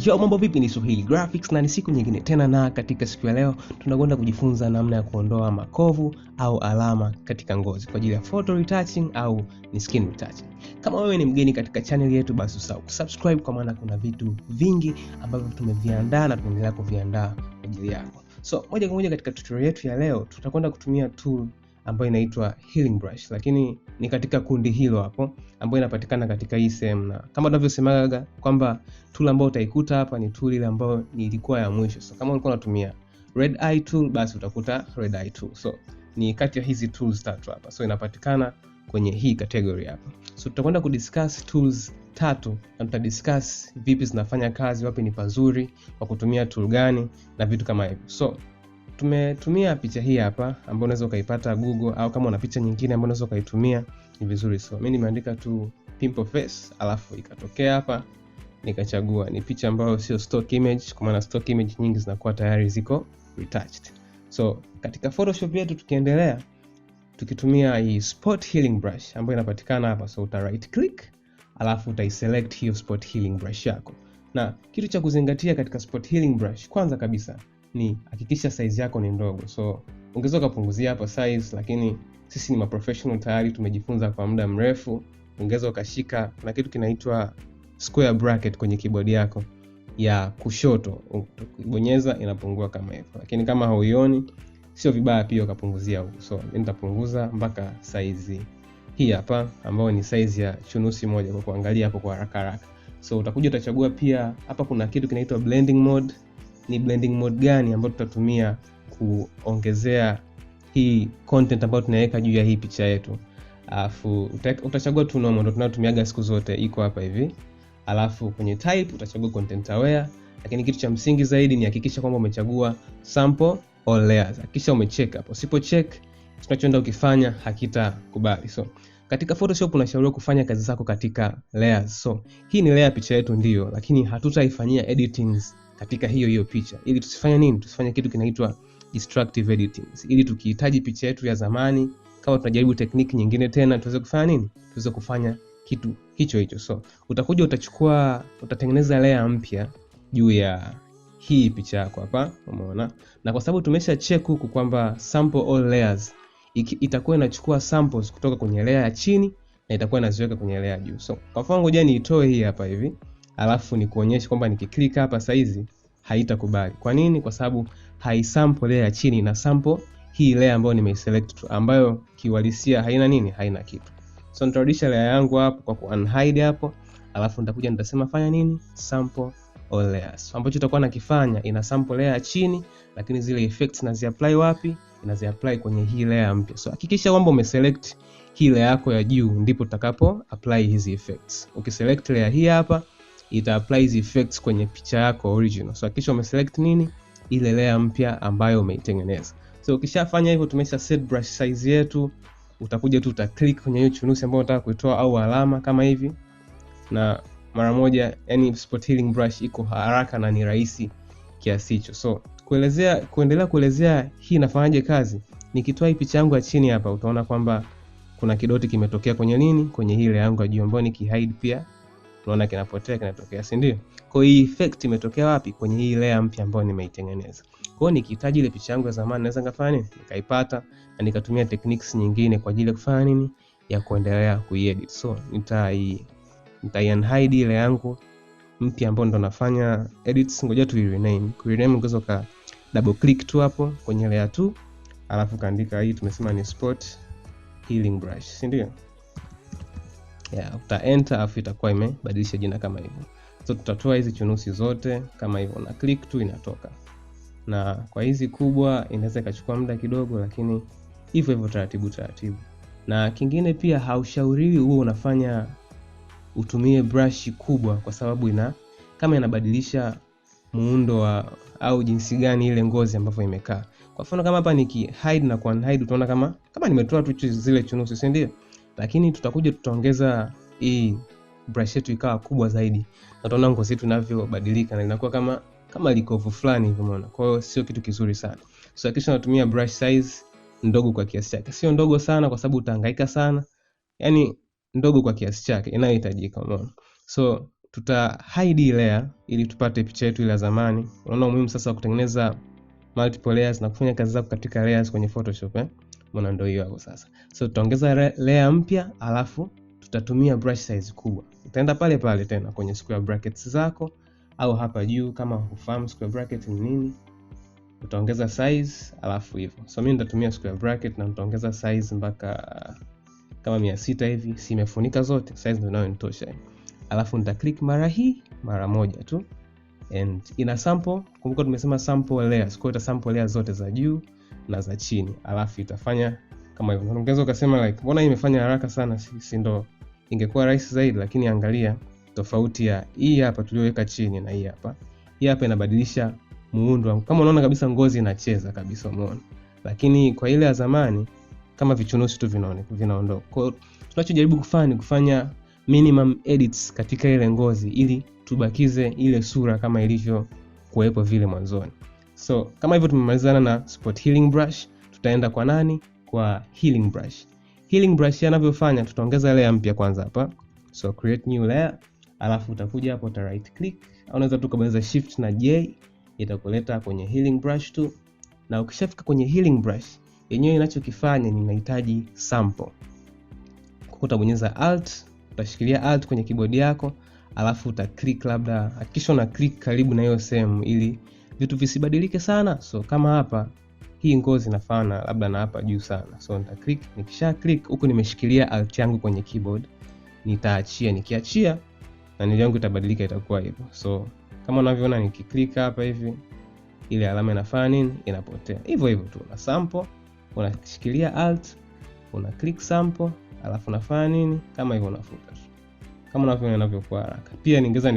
Yo, mambo vipi, ni Swahili Graphics na ni siku nyingine tena, na katika siku ya leo tunakwenda kujifunza namna ya kuondoa makovu au alama katika ngozi kwa ajili ya photo retouching au ni skin retouching. Kama wewe ni mgeni katika channel yetu, basi usahau kusubscribe kwa maana kuna vitu vingi ambavyo tumeviandaa na tunaendelea kuviandaa kwa ajili yako. So, moja kwa moja katika tutorial yetu ya leo tutakwenda kutumia tool ambayo inaitwa healing brush, lakini ni katika kundi hilo hapo ambayo inapatikana katika hii sehemu, na kama tunavyosemaga kwamba tool ambayo utaikuta hapa ni tool ile ambayo ilikuwa ya mwisho. So kama ulikuwa unatumia red eye tool, basi utakuta red eye tool. So ni kati ya hizi tools tatu hapa, so inapatikana kwenye hii category hapa. So tutakwenda kudiscuss tools tatu na tutadiscuss vipi zinafanya kazi, wapi ni pazuri kwa kutumia tool gani na vitu kama hivyo. So tumetumia picha hii hapa ambayo unaweza ukaipata Google, au kama una picha nyingine ambayo unaweza ukaitumia ni vizuri. So mimi nimeandika tu pimple face, alafu ikatokea hapa, nikachagua ni picha ambayo sio stock image, kwa maana stock image nyingi zinakuwa tayari ziko retouched. So katika Photoshop yetu tukiendelea tukitumia hii spot healing brush ambayo inapatikana hapa, so uta right click alafu utaiselect hiyo spot healing brush yako. Na kitu cha kuzingatia katika spot healing brush, kwanza kabisa ni hakikisha size yako ni ndogo. So ungeweza kupunguzia hapo size, lakini sisi ni maprofessional tayari, tumejifunza kwa muda mrefu. Ungeweza ukashika na kitu kinaitwa square bracket kwenye keyboard yako ya kushoto, ukibonyeza inapungua kama hivyo, lakini kama hauioni sio vibaya pia ukapunguzia huko. So mimi nitapunguza mpaka size hii hapa ambayo ni size ya chunusi moja, kwa kuangalia hapo kwa haraka haraka. So utakuja utachagua pia hapa kuna kitu kinaitwa blending mode. Ni blending mode gani ambayo tutatumia kuongezea hii content ambayo tunaweka juu ya hii picha yetu. Alafu utachagua tu normal, ndio tunatumiaga siku zote, iko hapa hivi. Alafu kwenye type utachagua content aware, lakini kitu cha msingi zaidi ni hakikisha kwamba umechagua sample all layers. Hakikisha umecheck hapo. Usipo check, tunachoenda ukifanya hakitakubali. So katika Photoshop unashauriwa kufanya kazi zako katika layers. So hii ni layer picha yetu ndio, lakini hatutaifanyia editings katika hiyo picha. Ili tusifanye nini? Tusifanye kitu kinaitwa destructive editings. Ili tukihitaji picha yetu ya zamani, kama tunajaribu technique nyingine tena, tuweze kufanya nini? Tuweze kufanya kitu hicho. So utakuja utatengeneza layer mpya juu ya hii picha yako hapa, umeona? Na kwa sababu tumesha check huku kwamba sample all layers, itakuwa inachukua samples kutoka kwenye layer ya chini na itakuwa inaziweka kwenye layer juu. So kwa mfano ngoja niitoe hii hapa hivi, alafu nikuonyeshe kwamba nikiklik hapa saizi haitakubali. Kwa nini? Kwa sababu haisample layer ya chini na sample hii layer ambayo nimeiselect tu, ambayo kiuhalisia haina nini? Haina kitu. So nitarudisha layer yangu hapo kwa ku-unhide hapo, alafu nitakuja nitasema fanya nini? Sample all layers. Ambacho tutakuwa nakifanya, ina sample layer ya chini, lakini zile effects nazi-apply wapi? Inazi-apply kwenye hii layer mpya. So hakikisha kwamba umeselect hii layer yako ya juu, ndipo utakapo apply hizi effects. Ukiselect layer hii hapa, ita apply hizi effects kwenye picha yako original. So hakikisha umeselect nini? Ile layer mpya ambayo umeitengeneza. So ukishafanya hivyo, tumesha set brush size yetu. Utakuja tu uta click kwenye hiyo chunusi ambayo unataka kuitoa au alama kama hivi, na mara moja, yani spot healing brush iko haraka na ni rahisi kiasi hicho. So kuendelea kuelezea hii inafanyaje kazi, nikitoa hii picha yangu ya chini hapa, utaona kwamba kuna kidoti kimetokea kwenye nini? Kwenye hii layer yangu ya juu, ambayo nikihide pia unaona kinapotea, kinatokea, si ndio? Kwa hiyo hii effect imetokea wapi? Kwenye hii layer mpya ambayo nimeitengeneza. Kwa hiyo nikihitaji ile picha yangu ya zamani, naweza ngafanya nini? Nikaipata na nikatumia techniques nyingine kwa ajili ya kufanya nini? Ya kuendelea kuiedit. So nitai-unhide ile yangu mpya ambayo ndo nafanya edits. Ngoja tu rename. Rename unaweza ka double click tu hapo kwenye layer 2, alafu kaandika hii tumesema ni spot healing brush, si ndio? Uta enter, alafu itakuwa imebadilisha jina kama hivyo. So tutatoa hizi chunusi zote kama hivyo, na click tu inatoka. Na kwa hizi kubwa inaweza ikachukua muda kidogo, lakini hivyo taratibu. Na kingine pia, haushauriwi uwe unafanya utumie brush kubwa, kwa sababu kama inabadilisha muundo au jinsi gani ile ngozi ambavyo imekaa. Kwa mfano kama hapa niki hide na ku-unhide, utaona kama nimetoa tu zile chunusi, si ndio? Lakini tutaongeza hii brush yetu ikawa kubwa zaidi, na utaona ngozi yetu inavyobadilika na inakuwa kama likovu fulani hivi, umeona? Kwa hiyo sio kitu kizuri sana. So hakikisha unatumia brush size ndogo kwa kiasi chake. Sio ndogo sana kwa sababu utahangaika sana. Yaani ndogo kwa kiasi chake inayohitajika, umeona? So tuta hide layer ili tupate picha yetu ile ya zamani. Unaona umuhimu sasa wa kutengeneza multiple layers na kufanya kazi zako katika layers kwenye Photoshop Mbona ndio hiyo hapo sasa. So tutaongeza layer mpya, alafu tutatumia brush size kubwa. Utaenda pale pale tena kwenye square brackets zako au hapa juu kama hufahamu square bracket ni nini. Utaongeza size alafu hivyo. So mimi nitatumia square bracket na nitaongeza size mpaka kama 600 hivi. Si imefunika zote, size ndio inayonitosha. Alafu nita click mara moja tu. And ina sample, kumbuka tumesema sample layers. Kwa hiyo ita sample layers zote za juu na za chini. Alafu itafanya kama hivyo. Ungeweza ukasema like mbona imefanya haraka sana, si ndo ingekuwa rahisi zaidi, lakini angalia tofauti ya hii hapa tuliyoweka chini na hii hapa. Hii hapa inabadilisha muundo. Kama unaona kabisa ngozi inacheza kabisa, umeona. Lakini kwa ile ya zamani kama vichunusi tu vinaondoka. Kwa hiyo tunachojaribu kufanya ni kufanya minimum edits katika ile ngozi ili tubakize ile sura kama ilivyo kuwepo vile mwanzoni. So kama hivyo tumemalizana na spot healing brush, tutaenda kwa nani? Kwa healing brush. Healing brush yanavyofanya, tutaongeza layer mpya kwanza hapa. So create new layer, alafu utakuja hapo uta right click, au unaweza tu kubonyeza shift na J, itakuleta kwenye healing brush tu. Na ukishafika kwenye healing brush, yenyewe inachokifanya ni inahitaji sample. Utabonyeza alt, utashikilia alt kwenye keyboard yako, alafu uta click, labda hakikisha una click karibu na hiyo sehemu ili vitu visibadilike sana. So kama hapa hii ngozi inafana labda na hapa juu sana. So nita click, nikisha click huku nimeshikilia alt yangu kwenye keyboard, nitaachia, nikiachia na nili yangu itabadilika, itakuwa hivyo. So kama unavyoona nikiklik hapa hivi ile alama inafanya nini? Inapotea. Hivyo hivyo tu na sample, unashikilia alt, una click sample, alafu unafanya nini? Kama hivyo unafuta. Kama unavyoona inavyokuwa haraka. Pia ningeweza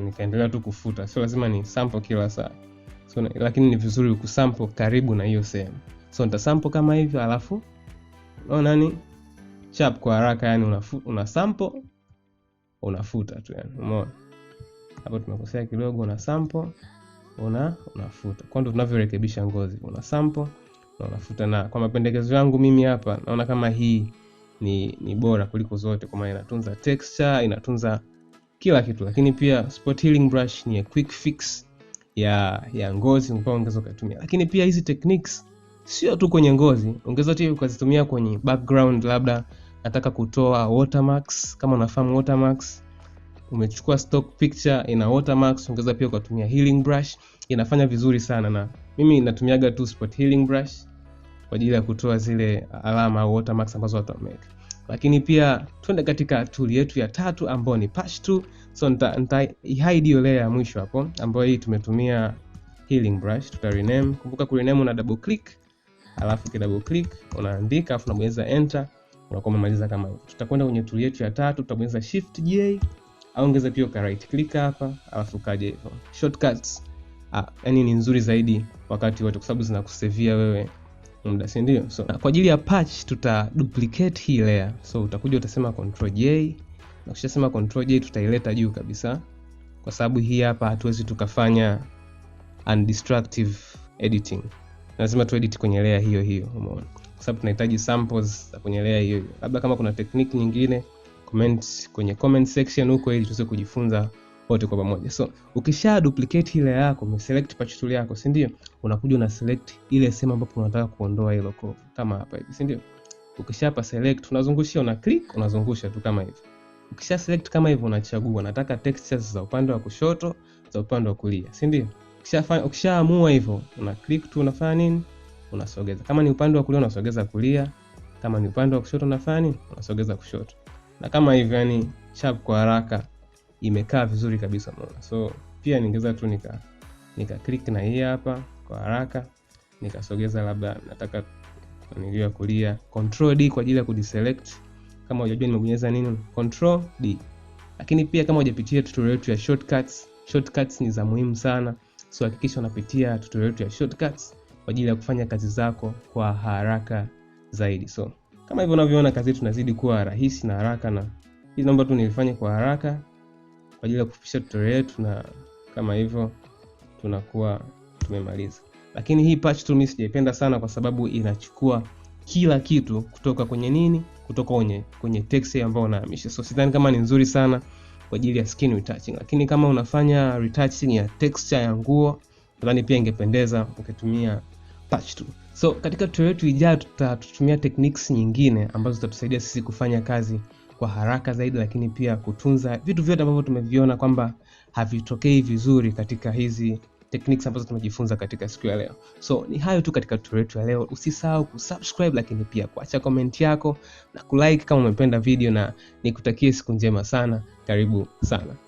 nikaendelea tu kufuta. Sio lazima ni sample kila saa. So lakini ni vizuri kusample karibu na hiyo sehemu. So nita sample kama hivyo, alafu unaona nini? Chap kwa haraka, yani una sample unafuta tu, yani umeona. Hapo tumekosea kidogo, una sample unafuta. Kwa ndio tunavyorekebisha ngozi. Una sample na unafuta. Na kwa mapendekezo yangu mimi hapa naona kama hii ni bora kuliko zote, kwa maana inatunza texture, inatunza kila kitu. Lakini pia spot healing brush ni a quick fix ya ngozi, ungeweza kutumia. Lakini pia hizi techniques sio tu kwenye ngozi, ungeweza tu kuzitumia kwenye background. Labda nataka kutoa watermarks, kama unafahamu watermarks, umechukua stock picture ina watermarks, ungeweza pia kutumia healing brush, inafanya vizuri sana. Na mimi natumiaga tu spot healing brush kwa ajili ya kutoa zile alama au watermarks ambazo watu wameweka. Lakini pia twende katika tool yetu ya tatu ambayo ni patch tool. So nita hide hiyo layer ya mwisho hapo ambayo hii tumetumia healing brush. Tuta rename. Kumbuka ku rename una double click, alafu ki double click unaandika, alafu unabonyeza enter, unakuwa umemaliza kama hivyo. Tutakwenda kwenye tool yetu ya tatu, tutabonyeza shift J, au ongeza pia ka right click hapa, alafu kaje hivyo. Shortcuts yani ni nzuri zaidi wakati wote kwa sababu zinakusavia wewe muda, si ndio? So kwa ajili ya patch tuta duplicate hii layer. So utakuja utasema control J, na ukishasema control J tutaileta juu kabisa, kwa sababu hii hapa hatuwezi tukafanya undestructive editing. Lazima tu edit kwenye layer hiyo hiyo, umeona? Kwa sababu tunahitaji samples za kwenye layer hiyo hiyo. Labda kama kuna technique nyingine comment kwenye comment section huko ili tuweze kujifunza wote kwa pamoja. So ukisha duplicate hii layer yako, umeselect patch tool yako, si ndio? Unakuja una select ile sehemu ambapo unataka kuondoa ile kovu kama hapa hivi, si ndio? Ukishapa select unazungushia, una click, unazungusha tu kama hivi. Ukisha select kama hivi unachagua nataka textures za upande wa kushoto, za upande wa kulia, si ndio? Ukishaamua hivyo una click tu, unafanya nini? Unasogeza. Kama ni upande wa kulia unasogeza kulia, kama ni upande wa kushoto unafanya nini? Unasogeza kushoto. Na kama hivi, yani sharp kwa haraka, imekaa vizuri kabisa, unaona. So pia ningeweza tu nika click na hii hapa kwa haraka, nikasogeza, labda nataka niliyo kulia, control D kwa ajili ya kudeselect. Kama hujajua nimebonyeza nini, control D. Lakini pia kama hujapitia tutorial yetu ya shortcuts ni za muhimu sana. So hakikisha unapitia tutorial yetu ya shortcuts kwa ajili ya kufanya kazi zako kwa haraka zaidi. So kama hivyo unavyoona kazi yetu inazidi kuwa rahisi na haraka, na hizi naomba tu nilifanye kwa haraka kwa ajili ya kufupisha tutorial yetu, na kama hivyo tunakuwa tumemaliza. Lakini hii patch tool mimi sijaipenda sana kwa sababu inachukua kila kitu kutoka kwenye nini, kutoka kwenye text ambayo unahamisha. So sidhani kama ni nzuri sana kwa ajili ya skin retouching. Lakini kama unafanya retouching ya texture ya nguo, nadhani pia ingependeza ukitumia touch tool. So katika tutorial yetu ijayo tutatumia techniques nyingine ambazo zitatusaidia sisi kufanya kazi kwa haraka zaidi, lakini pia kutunza vitu vyote ambavyo tumeviona kwamba havitokei vizuri katika hizi techniques ambazo tumejifunza katika siku ya leo. So ni hayo tu katika tutorial yetu ya leo. Usisahau kusubscribe, lakini pia kuacha comment yako na kulike kama umependa video, na nikutakie siku njema sana. Karibu sana.